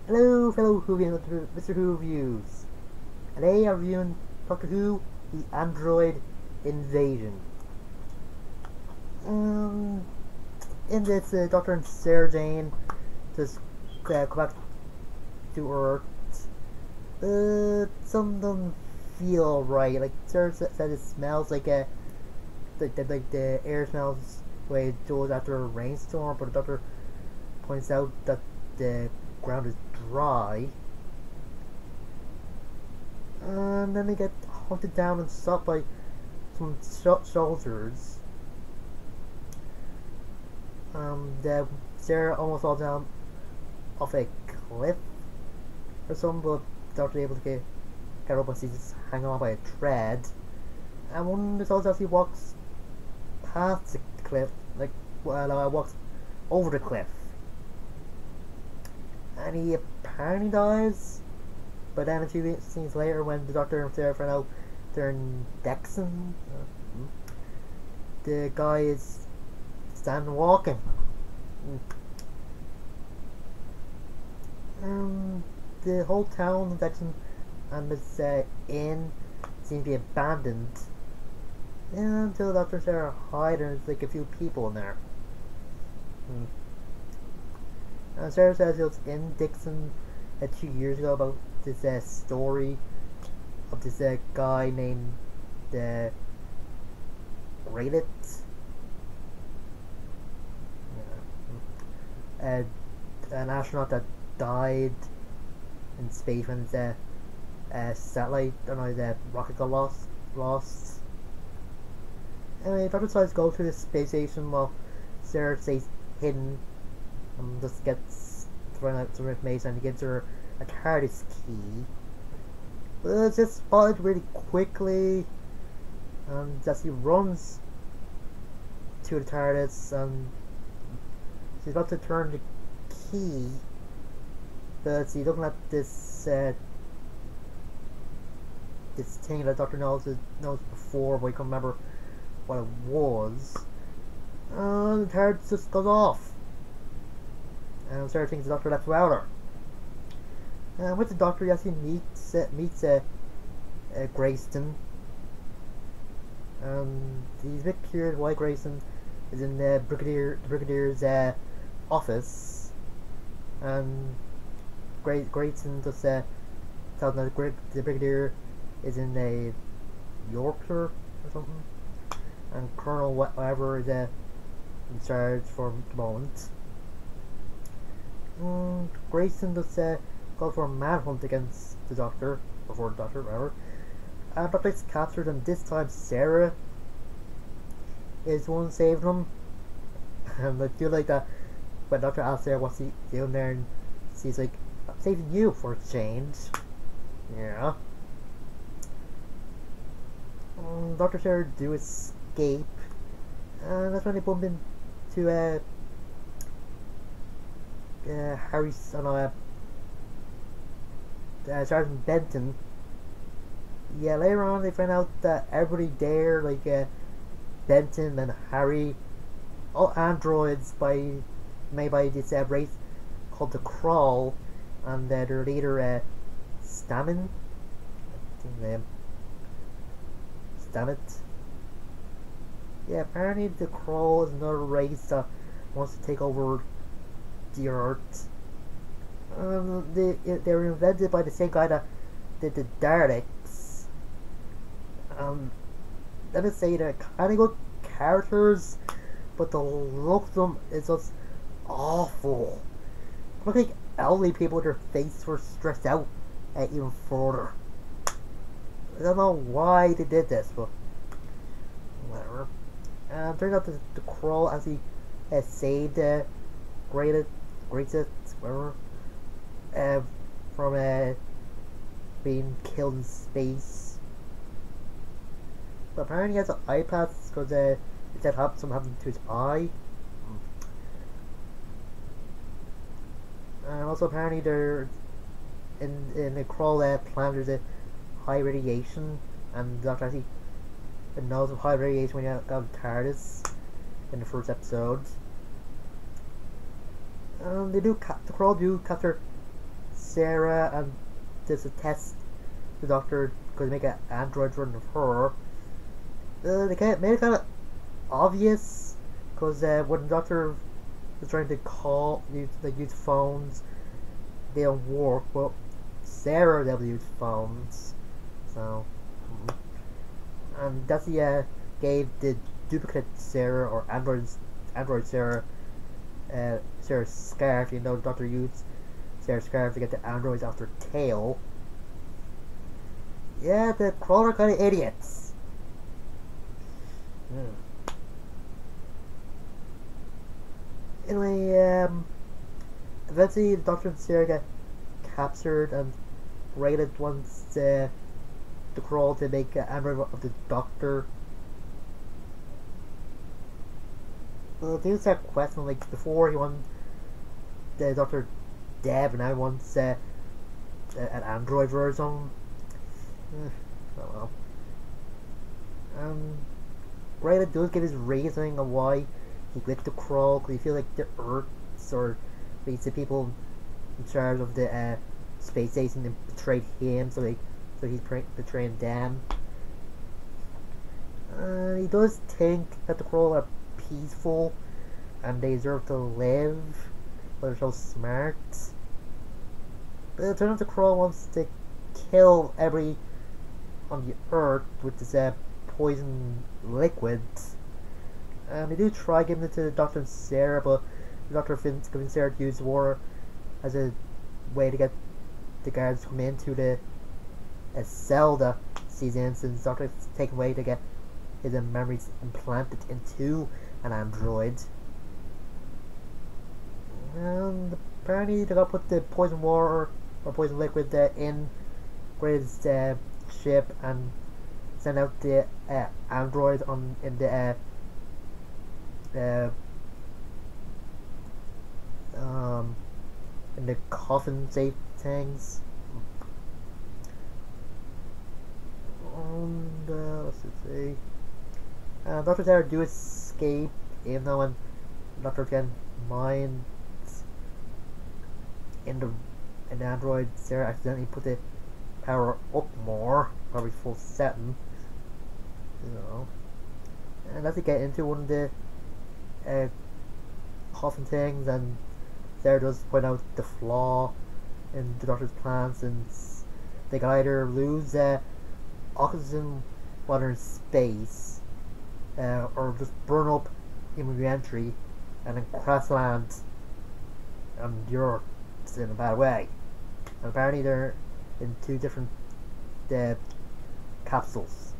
Hello, fellow Whovians, Mr. Who reviews. Today I'm reviewing Doctor Who, the Android Invasion. Um, in this, Doctor and Sarah Jane just come back to Earth. Some don't feel right. Like Sarah said, it smells like the air smells the way it goes after a rainstorm, but the Doctor points out that the ground is dry. And then they get hunted down and stopped by some soldiers. The Sarah almost falls down off a cliff or something, but Doctor able to get up and she's just hanging on by a thread. And one of the soldiers actually walks past the cliff, walks over the cliff, and he apparently dies. But then a few scenes later, when the Doctor and Sarah find out they're in Dexon, the guy is standing walking. The whole town of Dexon and this inn seem to be abandoned until Doctor and Sarah hide, and there's like a few people in there. And Sarah says it was in Dixon 2 years ago about this story of this guy named Gradit. An astronaut that died in space when his satellite, the rocket got lost. Anyway, Doctor decides to go to the space station while Sarah stays hidden and just gets thrown out some information, and he gives her a TARDIS key. But it's just spotted really quickly, and as he runs to the TARDIS, and she's about to turn the key, but she's looking at this this thing that Doctor knows before, but he can't remember what it was. And the TARDIS just goes off, and Sarah thinks the Doctor left without her. And with the Doctor, he actually meets Grayston, and he's a bit curious why Grayston is in the Brigadier's office, and Grayston just tells him that the Brigadier is in a Yorkshire or something, and Colonel whatever is in charge for the moment. Grayston just go for a manhunt against the Doctor, before the Doctor, whatever. And Doctor gets captured, and this time Sarah is the one saving him. And I do like that when Doctor asks Sarah what's he doing there, and she's like, I'm saving you for a change. Yeah. Doctor Sarah do escape, and that's when they bump into Harry's Sergeant Benton. Yeah, later on they find out that everybody there, like Benton and Harry, all androids made by this race called the Crawl, and their leader Stammen. Stammet. Yeah, apparently the Crawl is another race that wants to take over the Earth. They were invented by the same guy that did the Daleks. Let me say they're kind of good characters, but the look of them is just awful. Look like elderly people with their faces were stressed out even further. I don't know why they did this, but whatever. Turns out the Crawl actually saved Greatest, whatever, from being killed in space. But apparently he has an eye patch because it said something happened to his eye. And also apparently there in the Crawl planet there's a high radiation, and the Doctor actually knows of high radiation when you got TARDIS in the first episode. The Crawl do capture Sarah, and there's a test the Doctor could make an android version of her. Made it kind of obvious because when the Doctor was trying to use phones, they don't work. Well, Sarah never used phones, so and that's gave the duplicate Sarah or android Sarah Sarah's scarf. You know, the Doctor used Sarah's scarf to get the androids off their tail. Yeah, the Crawler kind of idiots. Anyway, eventually the Doctor and Sarah get captured and Raylan wants the Crawl to make an android of the Doctor. Things start questioning, like before he wanted the Doctor dead, and now he wants an android version. Oh well. Raylan does give his reasoning on why he quit the Crawl, because he feels like the Earths or at least the people in charge of the space station betrayed him, so he's betraying them. He does think that the Crawl are peaceful and they deserve to live, but they're so smart. But it turns out the Crawl wants to kill every on the Earth with this poison liquid. And they do try giving it to the Doctor and Sarah, but the Doctor convinced Sarah to use water as a way to get the guards to come into the cell that she's in, since the Doctor is taken away to get his memories implanted into an android. And apparently they got to put the poison water or poison liquid in Grace's ship and send out the android in the coffin safe things. And let's see. Dr. Sarah do escape, even though when Dr. Ken minds in the android, Sarah accidentally put the power up more, probably full setting. You know. And as they get into one of the coffin things, and Sarah does point out the flaw in the Doctor's plan, since they can either lose oxygen while they're in space, or just burn up in re-entry and then crash land on the Earth in a bad way. And apparently they're in two different capsules.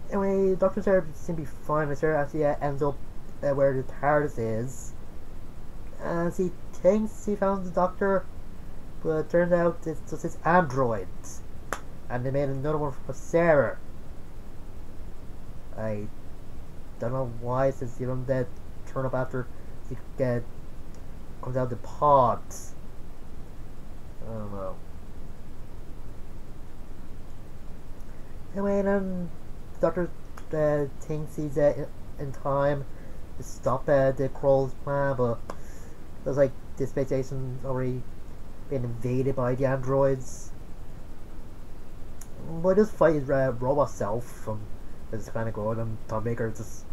Anyway, Dr. Sarah seems to be fine, and Sarah actually ends up where the TARDIS is. And she thinks she found the Doctor, but it turns out it's just his android. And they made another one for Sarah. I don't know why, since you don't turn up after she comes out the pod. I don't know. Anyway, then the Doctor thinks he's in time to stop the Crawl's plan, but there's like the space station's already been invaded by the androids. But this fight is robot self from it's kind of good, and Tom Baker just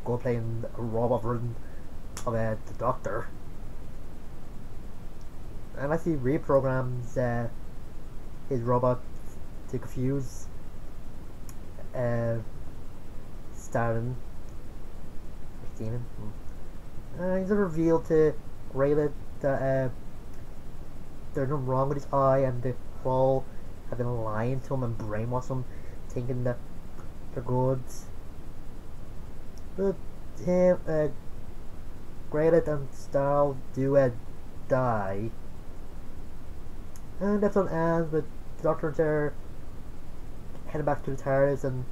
go playing a robot version of the Doctor. And actually reprograms his robot to confuse Steven. He's revealed to Raylan that there's nothing wrong with his eye, and the Crawl have been lying to him and brainwashed him, thinking that they're good. But him, Raylan and Stahl do die. And the episode ends with the Doctor and Sarah heading back to the TARDIS, and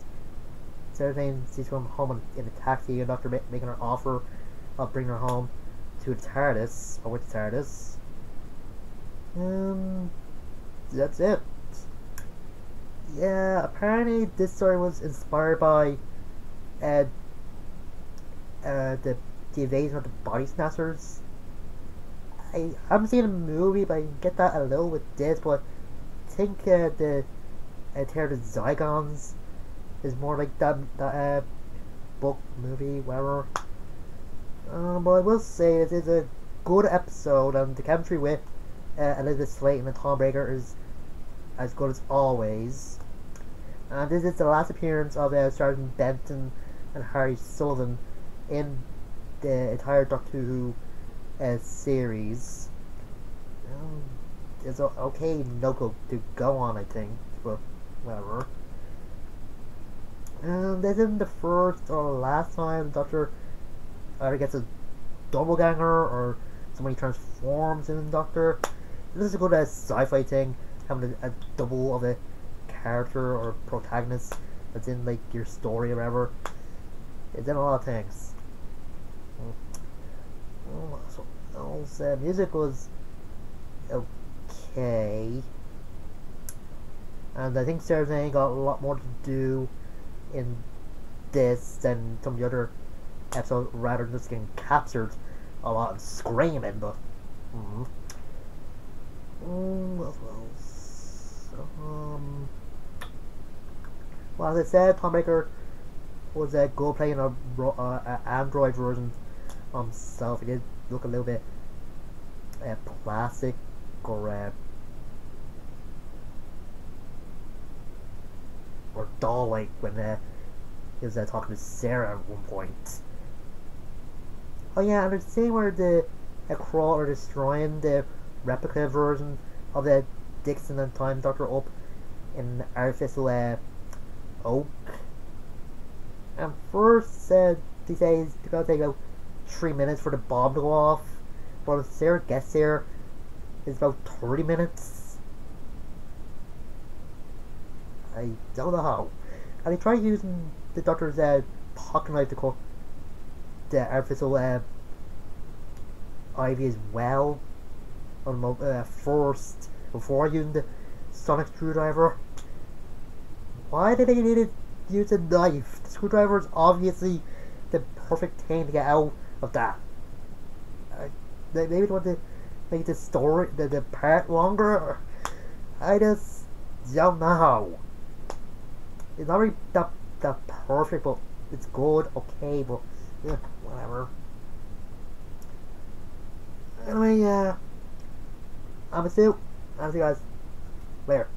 Sarah saying she's going home in a taxi, and Doctor making her offer of bringing her home to the TARDIS, or with the TARDIS. That's it. Yeah, apparently this story was inspired by the invasion of the Body Snatchers. I haven't seen a movie, but I can get that a little with this. But I think the Terror of the Zygons is more like that book, movie, whatever. But I will say it is a good episode, and the chemistry with Elizabeth Slaten and Tom Baker is as good as always. And this is the last appearance of Sergeant Benton and Harry Sullivan in the entire Doctor Who series. It's okay no to go on, I think, but whatever. And this isn't the first or last time the Doctor either gets a doppelganger or somebody transforms in the Doctor. This is a good sci-fi thing, having a double of a character or protagonist that's in like your story or whatever. It's in a lot of things. So else, music was okay, and I think Sarah Jane got a lot more to do in this than some of the other episodes, rather than just getting captured a lot and screaming. But what else? Well, as I said, Tom Baker was good playing a Android version himself. He did look a little bit plastic or doll-like when he was talking to Sarah at one point. Oh yeah, and the scene where the Crawler destroying the replica version of the Dixon and Time Doctor up in Artificial Oak. And first, they say it's going to take about 3 minutes for the bomb to go off, but when Sarah gets there, it's about 30 minutes. I don't know how. And they try using the Doctor's pocket knife to cut the artificial ivy as well on first, before using the sonic screwdriver. Why did they need to use a knife? The screwdriver is obviously the perfect thing to get out of that. Maybe they want to make the story, the part longer. I just don't know. It's not really that perfect, but it's good, okay, but yeah, whatever. Anyway, I'm Stu. I'll see you guys later.